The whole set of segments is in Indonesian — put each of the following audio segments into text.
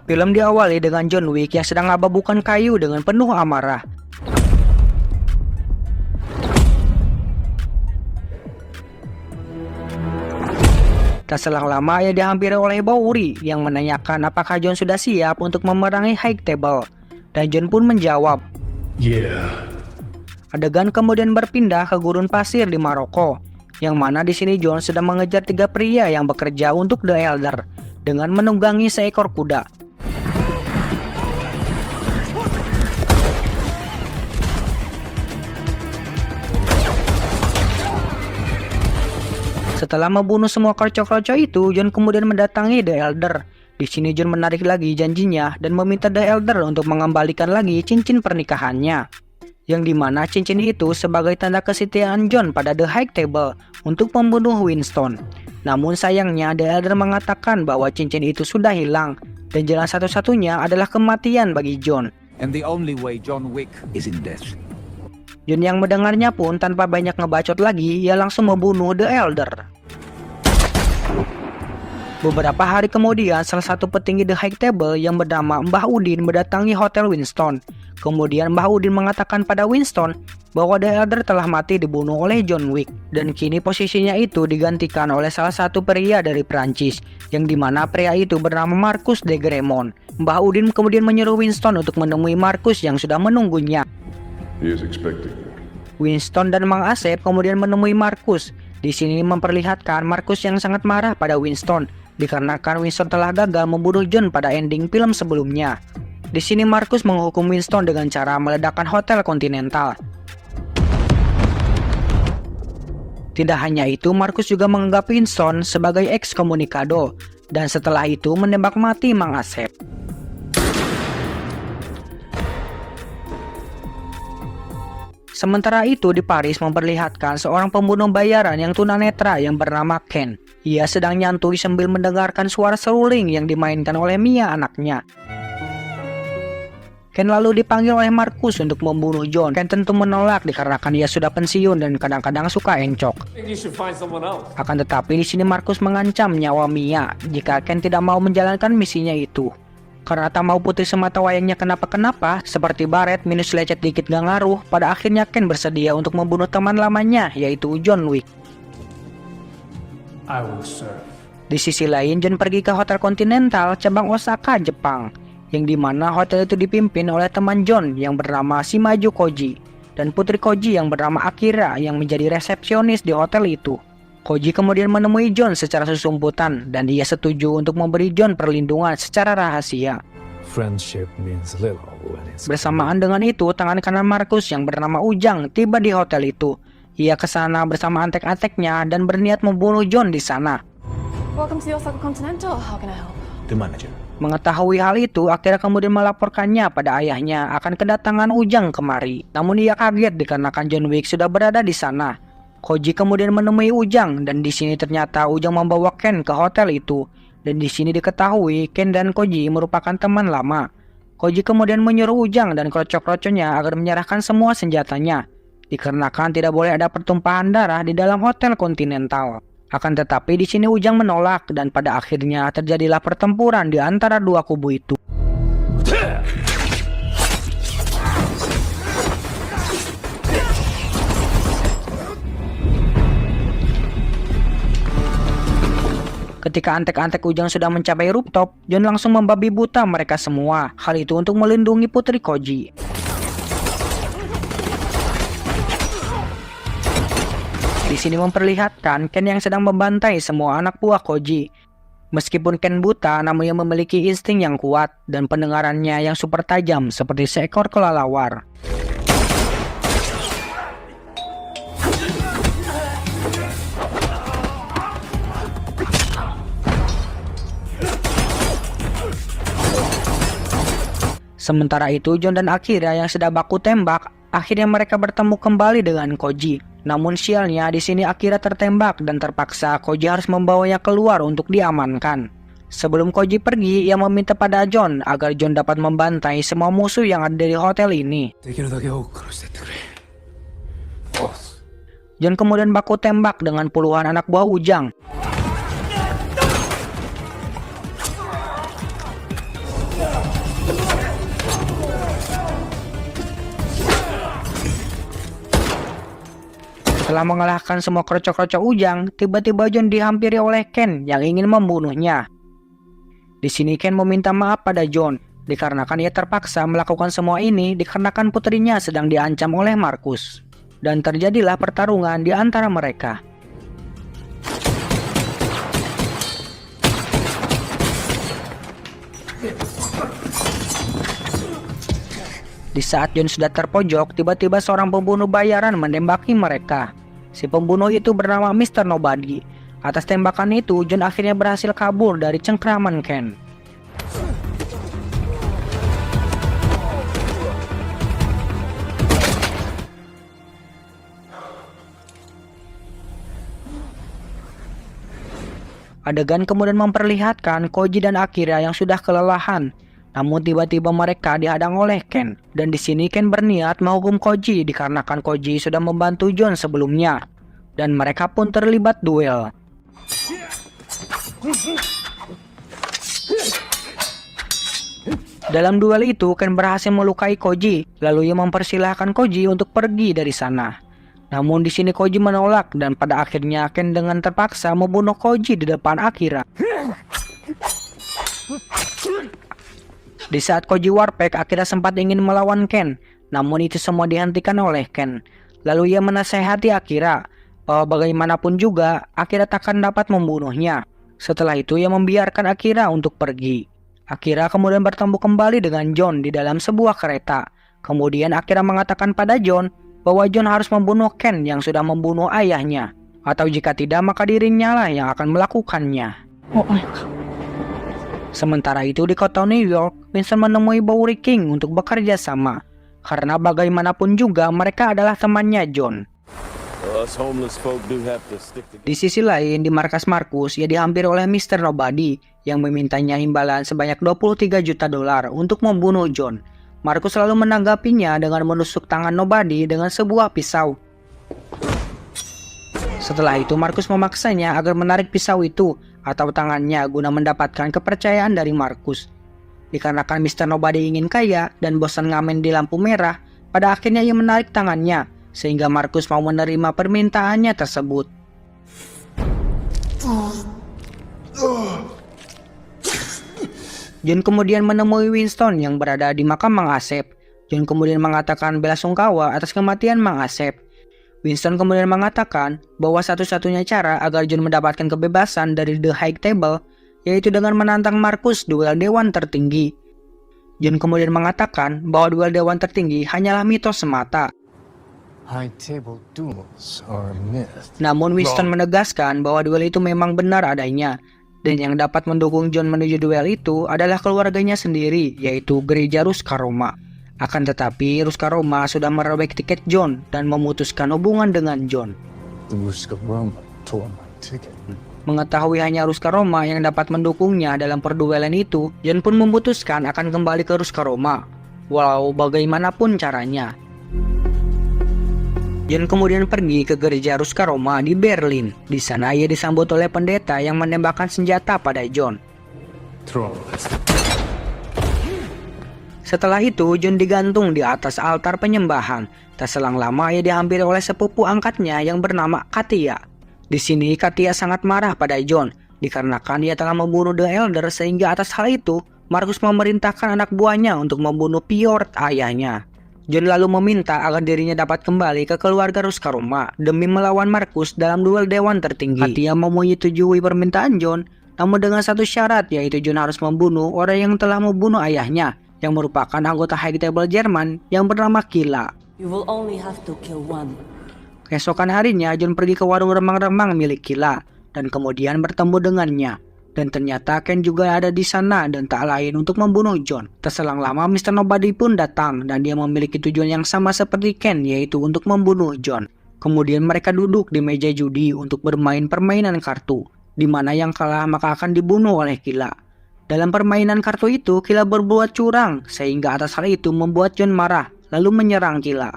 Film diawali dengan John Wick yang sedang ababukan kayu dengan penuh amarah. Tak selang lama ia dihampiri oleh Bowery yang menanyakan apakah John sudah siap untuk memerangi High Table. Dan John pun menjawab, Yeah. Adegan kemudian berpindah ke gurun pasir di Maroko, yang mana di sini John sedang mengejar 3 pria yang bekerja untuk The Elder dengan menunggangi seekor kuda. Setelah membunuh semua kroco-kroco itu, John kemudian mendatangi The Elder. Di sini John menarik lagi janjinya dan meminta The Elder untuk mengembalikan lagi cincin pernikahannya. Yang dimana cincin itu sebagai tanda kesetiaan John pada The High Table untuk membunuh Winston. Namun sayangnya The Elder mengatakan bahwa cincin itu sudah hilang dan jalan satu-satunya adalah kematian bagi John. And the only way John Wick is in death. John yang mendengarnya pun tanpa banyak ngebacot lagi, ia langsung membunuh The Elder. Beberapa hari kemudian, salah satu petinggi The High Table yang bernama Mbah Udin mendatangi Hotel Winston. Kemudian Mbah Udin mengatakan pada Winston bahwa The Elder telah mati dibunuh oleh John Wick. Dan kini posisinya itu digantikan oleh salah satu pria dari Prancis, yang dimana pria itu bernama Marcus de Gramont. Mbah Udin kemudian menyuruh Winston untuk menemui Marcus yang sudah menunggunya. He is expecting you. Winston dan Mang Asep kemudian menemui Marcus. Di sini memperlihatkan Marcus yang sangat marah pada Winston dikarenakan Winston telah gagal membunuh John pada ending film sebelumnya. Di sini Marcus menghukum Winston dengan cara meledakkan Hotel Continental. Tidak hanya itu, Marcus juga menganggap Winston sebagai ekskomunikado dan setelah itu menembak mati Mang Asep. Sementara itu di Paris memperlihatkan seorang pembunuh bayaran yang tunanetra yang bernama Ken. Ia sedang nyantui sambil mendengarkan suara seruling yang dimainkan oleh Mia anaknya. Ken lalu dipanggil oleh Marcus untuk membunuh John. Ken tentu menolak dikarenakan ia sudah pensiun dan kadang-kadang suka encok. Akan tetapi di sini Marcus mengancam nyawa Mia jika Ken tidak mau menjalankan misinya itu. Karena tak mau putri semata wayangnya kenapa-kenapa, seperti Barret minus lecet dikit gak ngaruh, pada akhirnya Ken bersedia untuk membunuh teman lamanya, yaitu John Wick. I will serve. Di sisi lain, John pergi ke Hotel Continental, cabang Osaka, Jepang, yang dimana hotel itu dipimpin oleh teman John yang bernama Shimaju Koji, dan putri Koji yang bernama Akira yang menjadi resepsionis di hotel itu. Koji kemudian menemui John secara sesumputan dan dia setuju untuk memberi John perlindungan secara rahasia. Friendship means little when it's Bersamaan dengan itu, tangan kanan Marcus yang bernama Ujang tiba di hotel itu. Ia ke sana bersama antek-anteknya dan berniat membunuh John di sana. Welcome to the Osaka Continental. How can I help? The manager. Mengetahui hal itu, Akira kemudian melaporkannya pada ayahnya akan kedatangan Ujang kemari. Namun ia kaget dikarenakan John Wick sudah berada di sana. Koji kemudian menemui Ujang dan di sini ternyata Ujang membawa Ken ke hotel itu. Dan di sini diketahui Ken dan Koji merupakan teman lama. Koji kemudian menyuruh Ujang dan kroco-kroconya agar menyerahkan semua senjatanya, dikarenakan tidak boleh ada pertumpahan darah di dalam Hotel Continental. Akan tetapi di sini Ujang menolak dan pada akhirnya terjadilah pertempuran di antara dua kubu itu. Ketika antek-antek Ujang sudah mencapai rooftop, John langsung membabi buta mereka semua. Hal itu untuk melindungi putri Koji. Di sini memperlihatkan Ken yang sedang membantai semua anak buah Koji. Meskipun Ken buta, namun ia memiliki insting yang kuat dan pendengarannya yang super tajam seperti seekor kelelawar. Sementara itu, John dan Akira yang sedang baku tembak, akhirnya mereka bertemu kembali dengan Koji. Namun sialnya di sini Akira tertembak dan terpaksa Koji harus membawanya keluar untuk diamankan. Sebelum Koji pergi, ia meminta pada John agar John dapat membantai semua musuh yang ada di hotel ini. John kemudian baku tembak dengan puluhan anak buah Ujang. Setelah mengalahkan semua krocok-krocok Ujang, tiba-tiba John dihampiri oleh Ken yang ingin membunuhnya. Di sini Ken meminta maaf pada John, dikarenakan ia terpaksa melakukan semua ini dikarenakan putrinya sedang diancam oleh Marcus. Dan terjadilah pertarungan di antara mereka. Di saat John sudah terpojok, tiba-tiba seorang pembunuh bayaran menembaki mereka. Si pembunuh itu bernama Mr. Nobody. Atas tembakan itu, John akhirnya berhasil kabur dari cengkraman Ken. Adegan kemudian memperlihatkan Koji dan Akira yang sudah kelelahan. Namun tiba-tiba mereka dihadang oleh Ken. Dan di sini Ken berniat menghukum Koji dikarenakan Koji sudah membantu John sebelumnya. Dan mereka pun terlibat duel. Dalam duel itu Ken berhasil melukai Koji. Lalu ia mempersilahkan Koji untuk pergi dari sana. Namun di sini Koji menolak dan pada akhirnya Ken dengan terpaksa membunuh Koji di depan Akira. Di saat Koji Warpack, Akira sempat ingin melawan Ken, namun itu semua dihentikan oleh Ken. Lalu ia menasehati Akira bahwa bagaimanapun juga Akira takkan dapat membunuhnya. Setelah itu ia membiarkan Akira untuk pergi. Akira kemudian bertemu kembali dengan John di dalam sebuah kereta. Kemudian Akira mengatakan pada John bahwa John harus membunuh Ken yang sudah membunuh ayahnya. Atau jika tidak maka dirinya lah yang akan melakukannya. Sementara itu di kota New York, Winston menemui Bowery King untuk bekerja sama. Karena bagaimanapun juga mereka adalah temannya John. Di sisi lain, di markas Marcus, ia dihampiri oleh Mr. Nobody yang memintanya imbalan sebanyak $23 juta untuk membunuh John. Marcus selalu menanggapinya dengan menusuk tangan Nobody dengan sebuah pisau. Setelah itu Marcus memaksanya agar menarik pisau itu atau tangannya guna mendapatkan kepercayaan dari Marcus. Dikarenakan Mr. Nobody ingin kaya dan bosan ngamen di lampu merah, pada akhirnya ia menarik tangannya sehingga Marcus mau menerima permintaannya tersebut. John kemudian menemui Winston yang berada di makam Mang Asep. John kemudian mengatakan belasungkawa atas kematian Mang Asep. Winston kemudian mengatakan bahwa satu-satunya cara agar John mendapatkan kebebasan dari The High Table yaitu dengan menantang Marcus duel dewan tertinggi. John kemudian mengatakan bahwa duel dewan tertinggi hanyalah mitos semata. High table duels are a myth. Namun Winston menegaskan bahwa duel itu memang benar adanya. Dan yang dapat mendukung John menuju duel itu adalah keluarganya sendiri, yaitu Gereja Ruskaroma. Akan tetapi Ruskaroma sudah merobek tiket John dan memutuskan hubungan dengan John. Mengetahui hanya Ruskaroma yang dapat mendukungnya dalam perduelan itu, John pun memutuskan akan kembali ke Ruskaroma, walau bagaimanapun caranya. John kemudian pergi ke gereja Ruskaroma di Berlin. Di sana ia disambut oleh pendeta yang menembakkan senjata pada John. Setelah itu, John digantung di atas altar penyembahan. Tak selang lama ia dihampiri oleh sepupu angkatnya yang bernama Katia. Di sini Katia sangat marah pada John, dikarenakan ia telah membunuh The Elder sehingga atas hal itu, Marcus memerintahkan anak buahnya untuk membunuh Piotr ayahnya. John lalu meminta agar dirinya dapat kembali ke keluarga Ruskaroma demi melawan Marcus dalam duel dewan tertinggi. Katia menyetujui permintaan John, namun dengan satu syarat yaitu John harus membunuh orang yang telah membunuh ayahnya, yang merupakan anggota High Table Jerman yang bernama Kila. You will only have to kill one. Keesokan harinya John pergi ke warung remang-remang milik Kila dan kemudian bertemu dengannya. Dan ternyata Ken juga ada di sana dan tak lain untuk membunuh John. Terselang lama Mr. Nobody pun datang dan dia memiliki tujuan yang sama seperti Ken, yaitu untuk membunuh John. Kemudian mereka duduk di meja judi untuk bermain permainan kartu, di mana yang kalah maka akan dibunuh oleh Kila. Dalam permainan kartu itu Kila berbuat curang sehingga atas hal itu membuat John marah lalu menyerang Kila.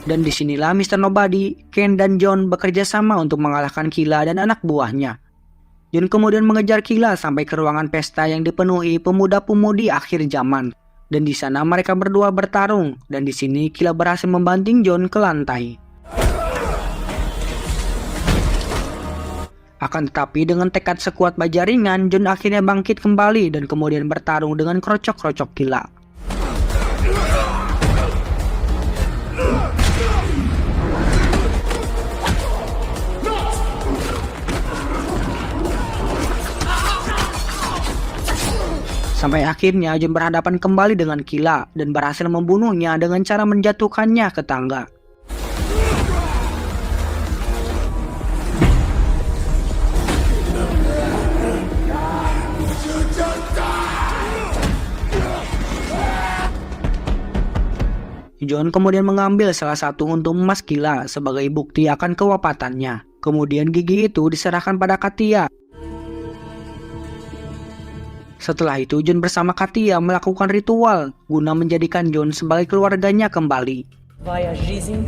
Dan disinilah Mr. Nobody, Ken dan John bekerja sama untuk mengalahkan Kila dan anak buahnya. Jun kemudian mengejar Killa sampai ke ruangan pesta yang dipenuhi pemuda-pemudi akhir zaman. Dan di sana mereka berdua bertarung, dan di sini Killa berhasil membanting Jon ke lantai. Akan tetapi dengan tekad sekuat baja ringan, Jon akhirnya bangkit kembali dan kemudian bertarung dengan krocok-krocok Killa. Sampai akhirnya Jon berhadapan kembali dengan Killa dan berhasil membunuhnya dengan cara menjatuhkannya ke tangga. Jon kemudian mengambil salah satu untung emas Killa sebagai bukti akan kewafatannya. Kemudian gigi itu diserahkan pada Katia. Setelah itu Jon bersama Katia melakukan ritual guna menjadikan Jon sebagai keluarganya kembali. Твоя жизнь,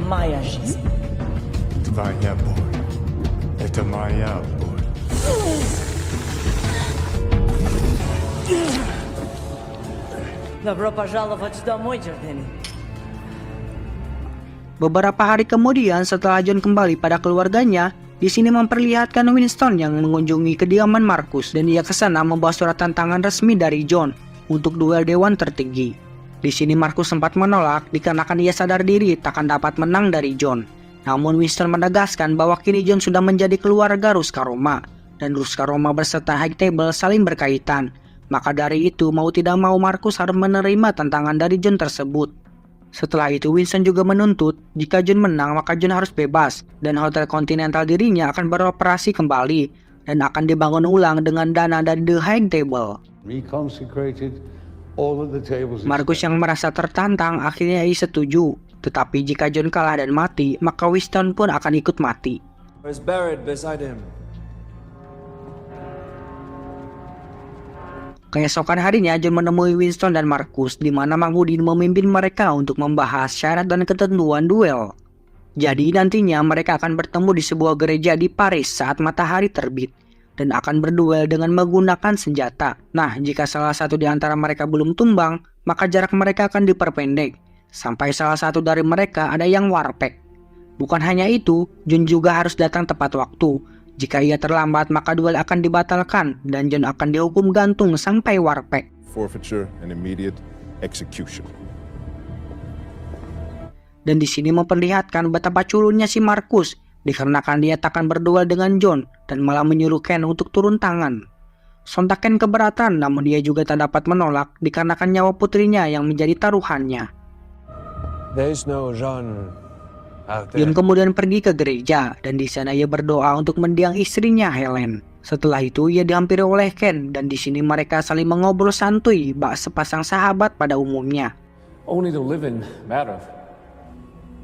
моя жизнь. Твоя боль. Это моя боль. Добро пожаловать домой, Джордани. Beberapa hari kemudian setelah Jon kembali pada keluarganya, di sini memperlihatkan Winston yang mengunjungi kediaman Marcus dan ia kesana membawa surat tantangan resmi dari Jon untuk duel dewan tertinggi. Di sini Marcus sempat menolak dikarenakan ia sadar diri takkan dapat menang dari Jon. Namun Winston menegaskan bahwa kini Jon sudah menjadi keluarga Ruskaroma dan Ruskaroma beserta High Table saling berkaitan. Maka dari itu mau tidak mau Marcus harus menerima tantangan dari Jon tersebut. Setelah itu Winston juga menuntut jika Jon menang maka Jon harus bebas dan Hotel Continental dirinya akan beroperasi kembali dan akan dibangun ulang dengan dana dari The High Table. Reconsecrated, all of the tables. Marcus yang merasa tertantang akhirnya ia setuju. Tetapi jika Jon kalah dan mati maka Winston pun akan ikut mati. is buried beside him. Keesokan harinya Jon menemui Winston dan Marcus di mana Mahmudin memimpin mereka untuk membahas syarat dan ketentuan duel. Jadi nantinya mereka akan bertemu di sebuah gereja di Paris saat matahari terbit dan akan berduel dengan menggunakan senjata. Nah, jika salah satu di antara mereka belum tumbang, maka jarak mereka akan diperpendek sampai salah satu dari mereka ada yang warpek. Bukan hanya itu, Jon juga harus datang tepat waktu. Jika ia terlambat maka duel akan dibatalkan dan Jon akan dihukum gantung sampai warpek. Forfeiture and immediate execution. Dan di sini memperlihatkan betapa culunnya si Marcus dikarenakan dia takkan berduel dengan Jon dan malah menyuruh Ken untuk turun tangan. Sontak Ken keberatan namun dia juga tak dapat menolak dikarenakan nyawa putrinya yang menjadi taruhannya. There's no Jean out there. Jon kemudian pergi ke gereja dan di sana ia berdoa untuk mendiang istrinya Helen. Setelah itu ia dihampiri oleh Ken dan di sini mereka saling mengobrol santuy bak sepasang sahabat pada umumnya. Only the living matter.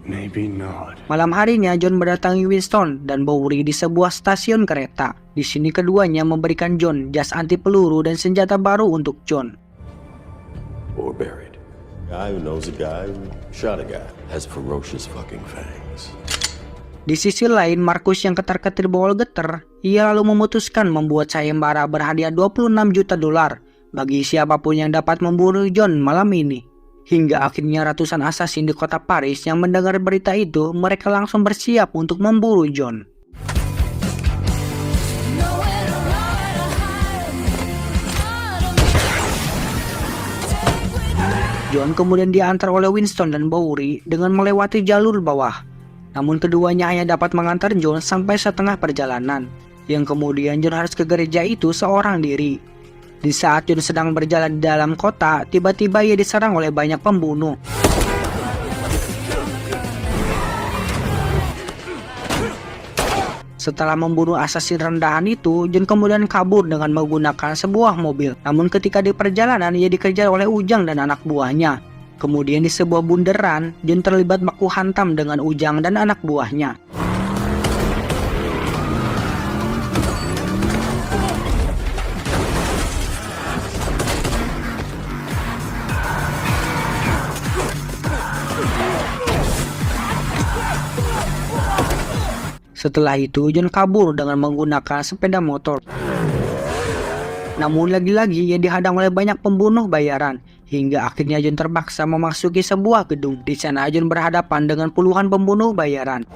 Maybe not. Malam harinya Jon mendatangi Winston dan Bowery di sebuah stasiun kereta. Di sini keduanya memberikan Jon jas anti peluru dan senjata baru untuk Jon. Or buried. Guy who knows a guy who shot a guy has ferocious fucking fangs. Di sisi lain, Marcus yang ketar-ketir bawal getar, ia lalu memutuskan membuat sayembara berhadiah 26 juta dolar bagi siapapun yang dapat membunuh Jon malam ini. Hingga akhirnya ratusan asasin di kota Paris yang mendengar berita itu, mereka langsung bersiap untuk memburu Jon. Jon kemudian diantar oleh Winston dan Bowery dengan melewati jalur bawah. Namun keduanya hanya dapat mengantar Jon sampai setengah perjalanan, yang kemudian Jon harus ke gereja itu seorang diri. Di saat Jon sedang berjalan di dalam kota, tiba-tiba ia diserang oleh banyak pembunuh. Setelah membunuh asasin rendahan itu, Jon kemudian kabur dengan menggunakan sebuah mobil. Namun ketika di perjalanan, ia dikejar oleh Ujang dan anak buahnya. Kemudian di sebuah bundaran, Jon terlibat baku hantam dengan Ujang dan anak buahnya. Setelah itu John kabur dengan menggunakan sepeda motor. Namun lagi-lagi ia dihadang oleh banyak pembunuh bayaran, hingga akhirnya John terpaksa memasuki sebuah gedung. Di sana John berhadapan dengan puluhan pembunuh bayaran.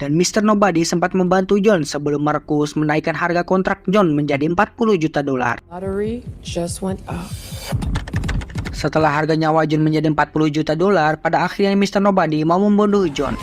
Dan Mr. Nobody sempat membantu John sebelum Marcus menaikkan harga kontrak John menjadi 40 juta dolar. Lottery just went up. Setelah harga nyawa John menjadi 40 juta dolar, pada akhirnya Mr. Nobody mau membunuh John.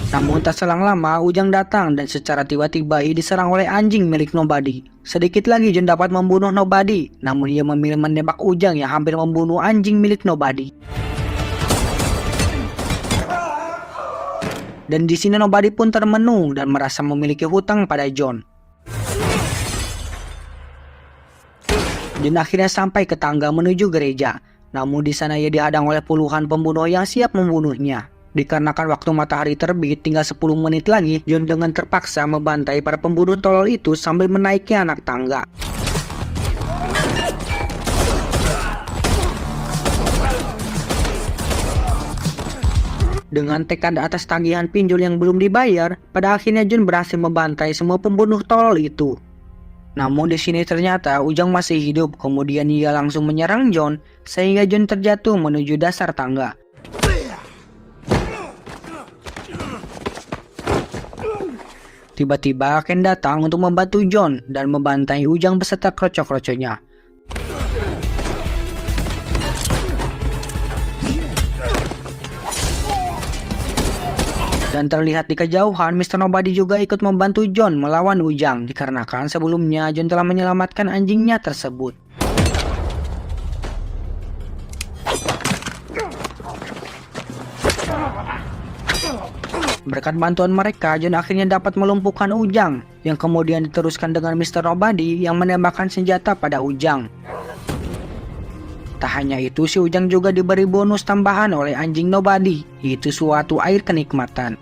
Namun tak selang lama, Ujang datang dan secara tiba-tiba ia diserang oleh anjing milik Nobody. Sedikit lagi John dapat membunuh Nobody, namun ia memilih menembak Ujang yang hampir membunuh anjing milik Nobody. Dan di sini Nobody pun termenung dan merasa memiliki hutang pada John. John akhirnya sampai ke tangga menuju gereja, namun di sana ia dihadang oleh puluhan pembunuh yang siap membunuhnya. Dikarenakan waktu matahari terbit tinggal 10 menit lagi, John dengan terpaksa membantai para pembunuh tolol itu sambil menaiki anak tangga. Dengan tekad atas tagihan pinjol yang belum dibayar, pada akhirnya John berhasil membantai semua pembunuh tolol itu. Namun di sini ternyata Ujang masih hidup, kemudian ia langsung menyerang John sehingga John terjatuh menuju dasar tangga. Tiba-tiba Ken datang untuk membantu John dan membantai Ujang beserta kroco-kroconya. Dan terlihat di kejauhan, Mr. Nobody juga ikut membantu John melawan Ujang, dikarenakan sebelumnya John telah menyelamatkan anjingnya tersebut. Berkat bantuan mereka, John akhirnya dapat melumpuhkan Ujang, yang kemudian diteruskan dengan Mr. Nobody yang menembakkan senjata pada Ujang. Tak hanya itu, si Ujang juga diberi bonus tambahan oleh anjing Nobody, yaitu suatu air kenikmatan.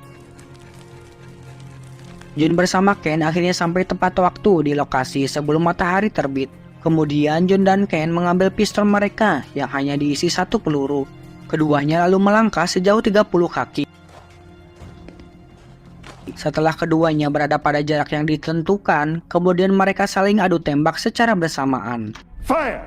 John bersama Ken akhirnya sampai tepat waktu di lokasi sebelum matahari terbit. Kemudian John dan Ken mengambil pistol mereka yang hanya diisi 1 peluru. Keduanya lalu melangkah sejauh 30 kaki. Setelah keduanya berada pada jarak yang ditentukan, kemudian mereka saling adu tembak secara bersamaan. Fire!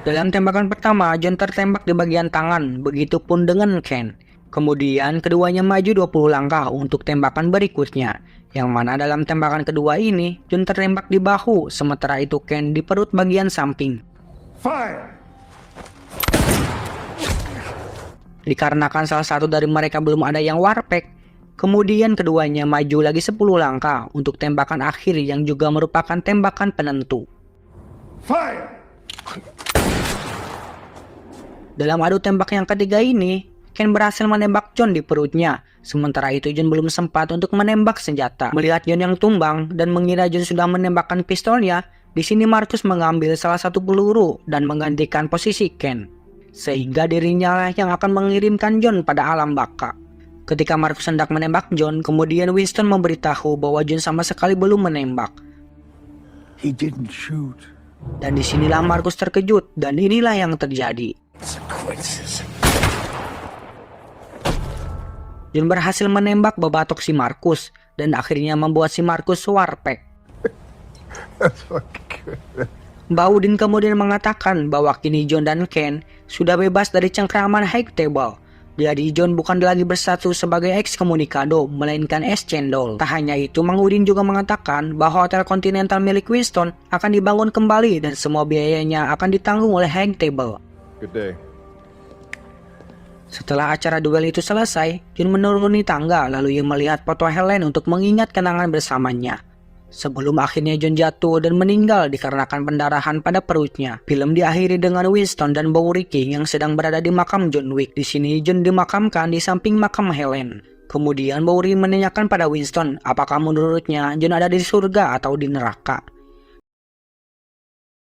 Dalam tembakan pertama, John tertembak di bagian tangan, begitupun dengan Ken. Kemudian keduanya maju 20 langkah untuk tembakan berikutnya, yang mana dalam tembakan kedua ini, John tertembak di bahu, sementara itu Ken di perut bagian samping. Fire! Dikarenakan salah satu dari mereka belum ada yang warpek, kemudian keduanya maju lagi 10 langkah untuk tembakan akhir yang juga merupakan tembakan penentu. Fire! Dalam adu tembak yang ketiga ini, Ken berhasil menembak John di perutnya, sementara itu John belum sempat untuk menembak senjata. Melihat John yang tumbang dan mengira John sudah menembakkan pistolnya, di sini Marcus mengambil salah satu peluru dan menggantikan posisi Ken, sehingga dirinya lah yang akan mengirimkan John pada alam baka. Ketika Marcus hendak menembak John, kemudian Winston memberitahu bahwa John sama sekali belum menembak. He didn't shoot. Dan disinilah Marcus terkejut, dan inilah yang terjadi. John berhasil menembak babatok si Marcus, dan akhirnya membuat si Marcus warpek. Baudin kemudian mengatakan bahwa kini John dan Ken sudah bebas dari cengkraman High Table. Jadi John bukan lagi bersatu sebagai ekskomunikado, melainkan es-cendol. Tak hanya itu, Mang Udin juga mengatakan bahwa Hotel Continental milik Winston akan dibangun kembali dan semua biayanya akan ditanggung oleh High Table. Good day. Setelah acara duel itu selesai, John menuruni tangga lalu ia melihat foto Helen untuk mengingat kenangan bersamanya. Sebelum akhirnya John jatuh dan meninggal dikarenakan pendarahan pada perutnya. Film diakhiri dengan Winston dan Bourricke yang sedang berada di makam John Wick. Di sini John dimakamkan di samping makam Helen. Kemudian Bourricke menanyakan pada Winston apakah menurutnya John ada di surga atau di neraka.